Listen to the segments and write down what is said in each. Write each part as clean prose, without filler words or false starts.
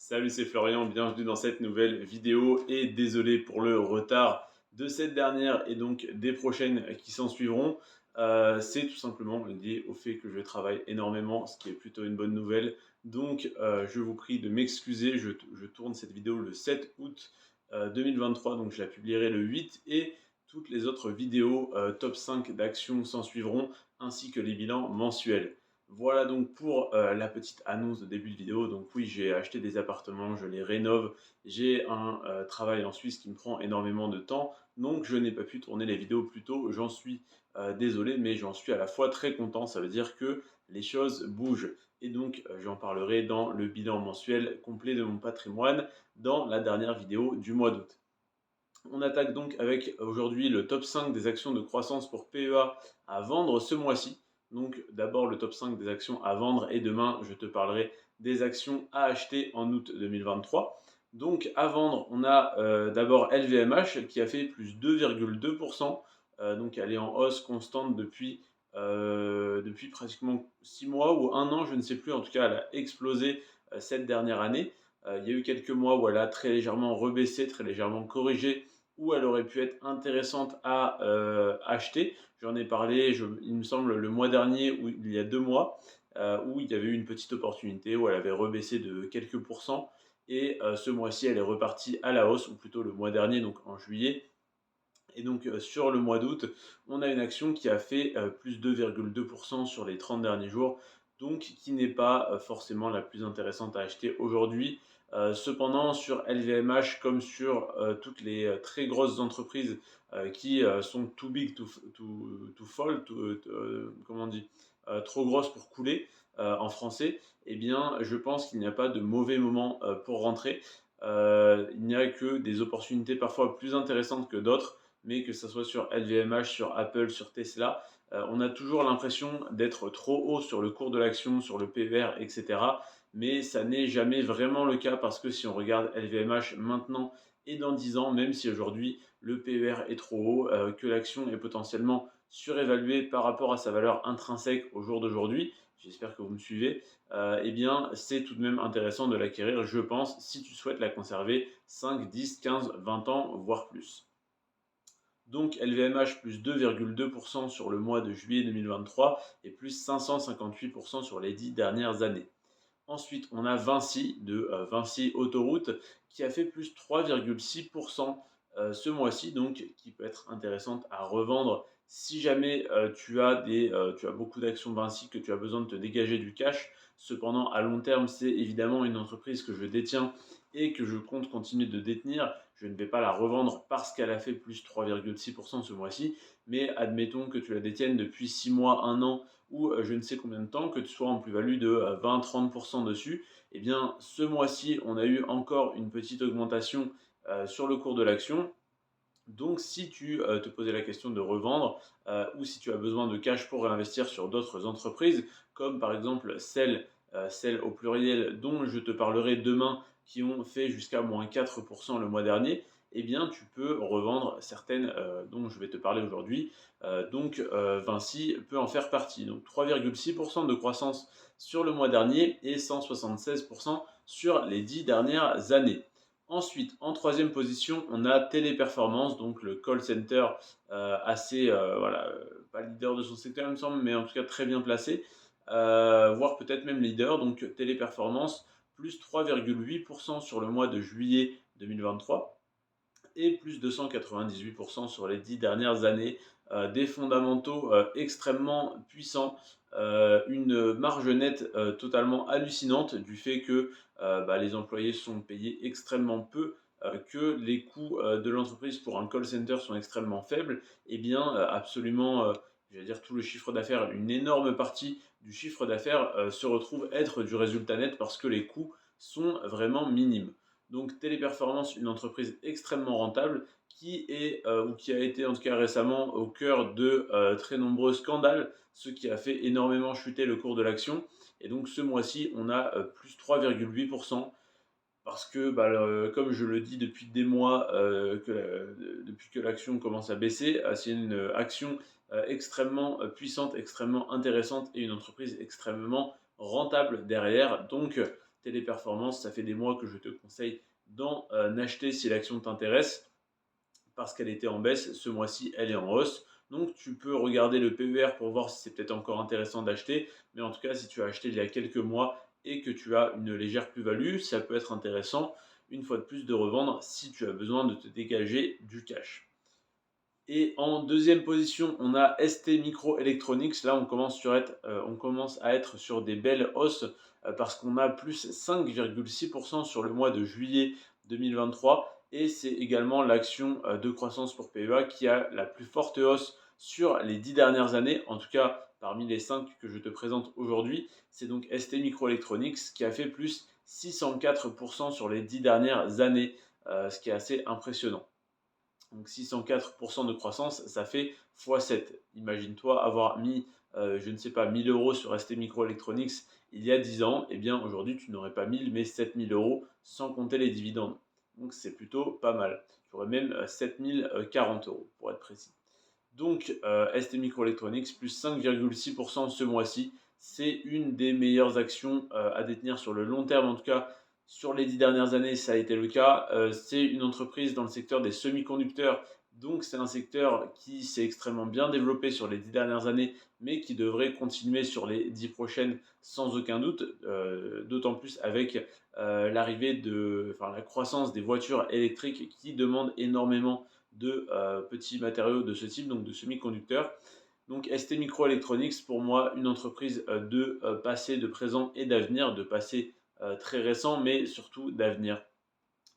Salut, c'est Florian, bienvenue dans cette nouvelle vidéo et désolé pour le retard de cette dernière et donc des prochaines qui s'en suivront. C'est tout simplement lié au fait que je travaille énormément, ce qui est plutôt une bonne nouvelle. Donc je vous prie de m'excuser, je tourne cette vidéo le 7 août 2023, donc je la publierai le 8 et toutes les autres vidéos top 5 d'actions s'en suivront, ainsi que les bilans mensuels. Voilà donc pour la petite annonce de début de vidéo. Donc oui, j'ai acheté des appartements, je les rénove. J'ai un travail en Suisse qui me prend énormément de temps. Donc je n'ai pas pu tourner les vidéos plus tôt. J'en suis désolé, mais j'en suis à la fois très content. Ça veut dire que les choses bougent. Et donc j'en parlerai dans le bilan mensuel complet de mon patrimoine dans la dernière vidéo du mois d'août. On attaque donc avec aujourd'hui le top 5 des actions de croissance pour PEA à vendre ce mois-ci. Donc d'abord le top 5 des actions à vendre et demain je te parlerai des actions à acheter en août 2023. Donc à vendre, on a d'abord LVMH qui a fait plus 2,2%. Donc elle est en hausse constante depuis pratiquement 6 mois ou un an, je ne sais plus. En tout cas, elle a explosé cette dernière année. Il y a eu quelques mois où elle a très légèrement rebaissé, très légèrement corrigé, où elle aurait pu être intéressante à acheter. J'en ai parlé, il me semble, le mois dernier, ou il y a 2 mois, où il y avait eu une petite opportunité, où elle avait rebaissé de quelques pourcents. Et ce mois-ci, elle est repartie à la hausse, ou plutôt le mois dernier, donc en juillet. Et donc sur le mois d'août, on a une action qui a fait plus 2,2% sur les 30 derniers jours, donc qui n'est pas forcément la plus intéressante à acheter aujourd'hui. Cependant, sur LVMH, comme sur toutes les très grosses entreprises qui sont too big to fall, comment on dit, trop grosses pour couler en français, eh bien, je pense qu'il n'y a pas de mauvais moment pour rentrer. Il n'y a que des opportunités parfois plus intéressantes que d'autres, mais que ce soit sur LVMH, sur Apple, sur Tesla, on a toujours l'impression d'être trop haut sur le cours de l'action, sur le PER, etc. Mais ça n'est jamais vraiment le cas parce que si on regarde LVMH maintenant et dans 10 ans, même si aujourd'hui le PER est trop haut, que l'action est potentiellement surévaluée par rapport à sa valeur intrinsèque au jour d'aujourd'hui, j'espère que vous me suivez, eh bien c'est tout de même intéressant de l'acquérir, je pense, si tu souhaites la conserver 5, 10, 15, 20 ans, voire plus. Donc LVMH plus 2,2% sur le mois de juillet 2023 et plus 558% sur les 10 dernières années. Ensuite, on a Vinci de Vinci Autoroute qui a fait plus 3,6% ce mois-ci, donc qui peut être intéressante à revendre si jamais tu as beaucoup d'actions Vinci, que tu as besoin de te dégager du cash. Cependant, à long terme, c'est évidemment une entreprise que je détiens et que je compte continuer de détenir. Je ne vais pas la revendre parce qu'elle a fait plus 3,6% ce mois-ci, mais admettons que tu la détiennes depuis 6 mois, un an ou je ne sais combien de temps, que tu sois en plus-value de 20-30% dessus, eh bien ce mois-ci, on a eu encore une petite augmentation sur le cours de l'action. Donc si tu te posais la question de revendre ou si tu as besoin de cash pour réinvestir sur d'autres entreprises, comme par exemple celles au pluriel dont je te parlerai demain, qui ont fait jusqu'à moins 4% le mois dernier, eh bien tu peux revendre certaines dont je vais te parler aujourd'hui. Vinci peut en faire partie. Donc 3,6% de croissance sur le mois dernier et 176% sur les 10 dernières années. Ensuite, en troisième position, on a Téléperformance, donc le call center assez, voilà, pas leader de son secteur, il me semble, mais en tout cas très bien placé, voire peut-être même leader. Donc Téléperformance, plus 3,8% sur le mois de juillet 2023 et plus de 198% sur les 10 dernières années. Des fondamentaux extrêmement puissants, une marge nette totalement hallucinante du fait que les employés sont payés extrêmement peu, que les coûts de l'entreprise pour un call center sont extrêmement faibles, et bien absolument, je vais dire tout le chiffre d'affaires, une énorme partie du chiffre d'affaires se retrouve être du résultat net parce que les coûts sont vraiment minimes. Donc Téléperformance, une entreprise extrêmement rentable qui est ou qui a été en tout cas récemment au cœur de très nombreux scandales, ce qui a fait énormément chuter le cours de l'action. Et donc ce mois-ci, on a plus 3,8% parce que, comme je le dis depuis des mois, depuis que l'action commence à baisser, c'est une action extrêmement puissante, extrêmement intéressante et une entreprise extrêmement rentable derrière. Donc Téléperformance, ça fait des mois que je te conseille d'en acheter si l'action t'intéresse parce qu'elle était en baisse. Ce mois-ci, elle est en hausse. Donc, tu peux regarder le PER pour voir si c'est peut-être encore intéressant d'acheter. Mais en tout cas, si tu as acheté il y a quelques mois et que tu as une légère plus-value, ça peut être intéressant, une fois de plus, de revendre si tu as besoin de te dégager du cash. Et en deuxième position, on a ST Microelectronics. Là, on commence à être sur des belles hausses parce qu'on a plus 5,6% sur le mois de juillet 2023. Et c'est également l'action de croissance pour PEA qui a la plus forte hausse sur les 10 dernières années. En tout cas, parmi les 5 que je te présente aujourd'hui, c'est donc ST Microelectronics qui a fait plus 604% sur les 10 dernières années, ce qui est assez impressionnant. Donc 604% de croissance, ça fait x7. Imagine-toi avoir mis, je ne sais pas, 1000 euros sur ST Microelectronics il y a 10 ans. Eh bien aujourd'hui, tu n'aurais pas 1000 mais 7000 euros sans compter les dividendes. Donc c'est plutôt pas mal. Tu aurais même 7040 euros pour être précis. Donc ST Microelectronics plus 5,6% ce mois-ci. C'est une des meilleures actions à détenir sur le long terme. En tout cas, sur les 10 dernières années, ça a été le cas. C'est une entreprise dans le secteur des semi-conducteurs. Donc c'est un secteur qui s'est extrêmement bien développé sur les 10 dernières années, mais qui devrait continuer sur les 10 prochaines sans aucun doute. D'autant plus avec la croissance des voitures électriques qui demandent énormément de petits matériaux de ce type, donc de semi-conducteurs. Donc ST Microelectronics, pour moi, une entreprise de passé, de présent et d'avenir, de passé très récent, mais surtout d'avenir.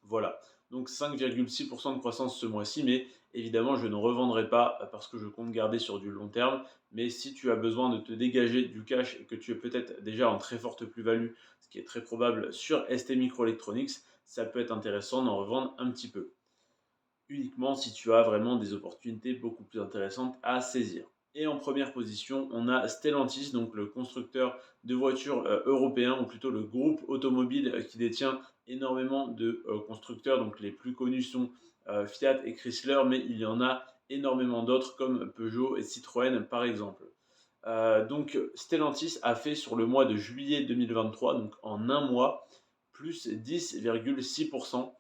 Voilà, donc 5,6% de croissance ce mois-ci, mais évidemment, je ne revendrai pas parce que je compte garder sur du long terme. Mais si tu as besoin de te dégager du cash et que tu es peut-être déjà en très forte plus-value, ce qui est très probable sur ST Microelectronics, ça peut être intéressant d'en revendre un petit peu uniquement si tu as vraiment des opportunités beaucoup plus intéressantes à saisir. Et en première position, on a Stellantis, donc le constructeur de voitures européen, ou plutôt le groupe automobile qui détient énormément de constructeurs. Donc les plus connus sont Fiat et Chrysler, mais il y en a énormément d'autres comme Peugeot et Citroën par exemple. Donc Stellantis a fait sur le mois de juillet 2023, donc en un mois, plus 10,6%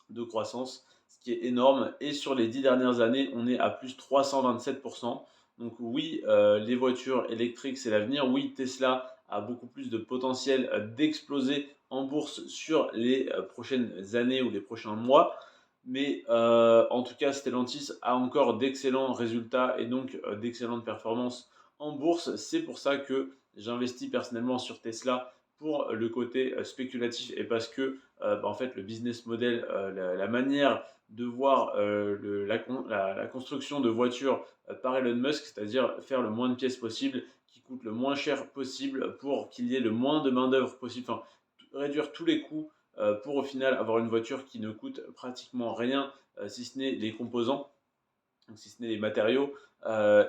de croissance, ce qui est énorme. Et sur les 10 dernières années, on est à plus 327%. Donc oui, les voitures électriques, c'est l'avenir. Oui, Tesla a beaucoup plus de potentiel d'exploser en bourse sur les prochaines années ou les prochains mois. Mais en tout cas, Stellantis a encore d'excellents résultats et donc d'excellentes performances en bourse. C'est pour ça que j'investis personnellement sur Tesla pour le côté spéculatif et parce que en fait, le business model, la manière de voir la construction de voitures par Elon Musk, c'est-à-dire faire le moins de pièces possible, qui coûtent le moins cher possible pour qu'il y ait le moins de main-d'œuvre possible, enfin, réduire tous les coûts pour au final avoir une voiture qui ne coûte pratiquement rien, si ce n'est les composants, donc si ce n'est les matériaux,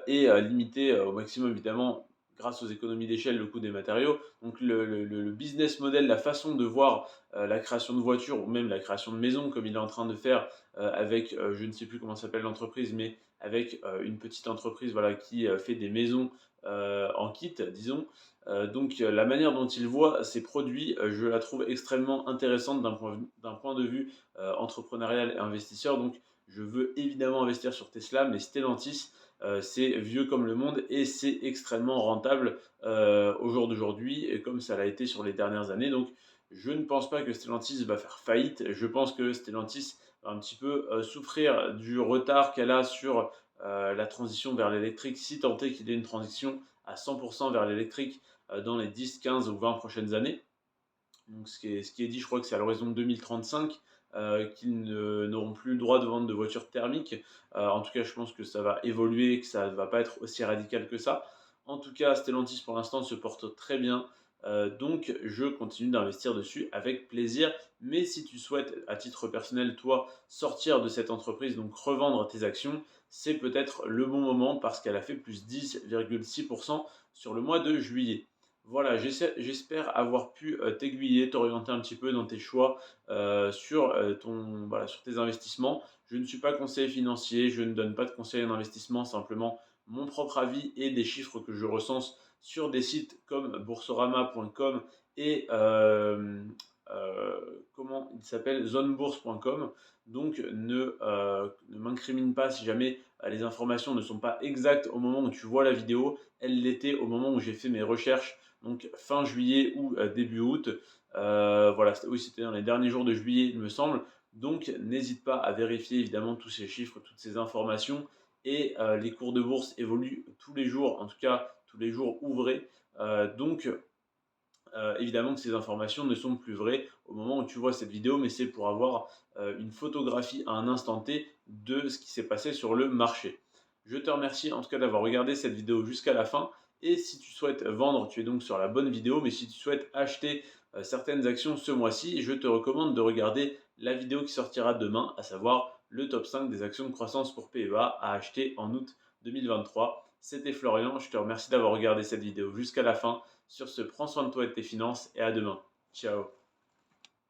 et limiter au maximum évidemment grâce aux économies d'échelle le coût des matériaux. Donc le business model, la façon de voir la création de voitures ou même la création de maisons comme il est en train de faire avec, je ne sais plus comment s'appelle l'entreprise, mais avec une petite entreprise voilà, qui fait des maisons en kit, disons. Donc la manière dont il voit ces produits, je la trouve extrêmement intéressante d'un point de vue entrepreneurial et investisseur. Donc je veux évidemment investir sur Tesla, mais Stellantis, c'est vieux comme le monde et c'est extrêmement rentable au jour d'aujourd'hui, et comme ça l'a été sur les dernières années. Donc, je ne pense pas que Stellantis va faire faillite. Je pense que Stellantis va un petit peu souffrir du retard qu'elle a sur la transition vers l'électrique, si tant est qu'il y ait une transition à 100% vers l'électrique dans les 10, 15 ou 20 prochaines années. Donc, ce qui est dit, je crois que c'est à l'horizon de 2035 qu'ils n'auront plus le droit de vendre de voitures thermiques. En tout cas, je pense que ça va évoluer, que ça ne va pas être aussi radical que ça. En tout cas, Stellantis pour l'instant se porte très bien. Donc, je continue d'investir dessus avec plaisir. Mais si tu souhaites, à titre personnel, toi, sortir de cette entreprise, donc revendre tes actions, c'est peut-être le bon moment parce qu'elle a fait plus 10,6% sur le mois de juillet. Voilà, j'espère avoir pu t'aiguiller, t'orienter un petit peu dans tes choix sur tes investissements. Je ne suis pas conseiller financier, je ne donne pas de conseils en investissement, simplement mon propre avis et des chiffres que je recense sur des sites comme boursorama.com et comment il s'appelle? Zonebourse.com. Donc ne m'incrimine pas si jamais les informations ne sont pas exactes au moment où tu vois la vidéo. Elles l'étaient au moment où j'ai fait mes recherches, donc fin juillet ou début août. Voilà, oui, c'était dans les derniers jours de juillet, il me semble. Donc n'hésite pas à vérifier évidemment tous ces chiffres, toutes ces informations. Et les cours de bourse évoluent tous les jours, en tout cas tous les jours ouvrés. Donc évidemment que ces informations ne sont plus vraies au moment où tu vois cette vidéo, mais c'est pour avoir une photographie à un instant T de ce qui s'est passé sur le marché. Je te remercie en tout cas d'avoir regardé cette vidéo jusqu'à la fin. Et si tu souhaites vendre, tu es donc sur la bonne vidéo. Mais si tu souhaites acheter certaines actions ce mois-ci, je te recommande de regarder la vidéo qui sortira demain, à savoir le top 5 des actions de croissance pour PEA à acheter en août 2023. C'était Florian, je te remercie d'avoir regardé cette vidéo jusqu'à la fin. Sur ce, prends soin de toi et de tes finances et à demain. Ciao.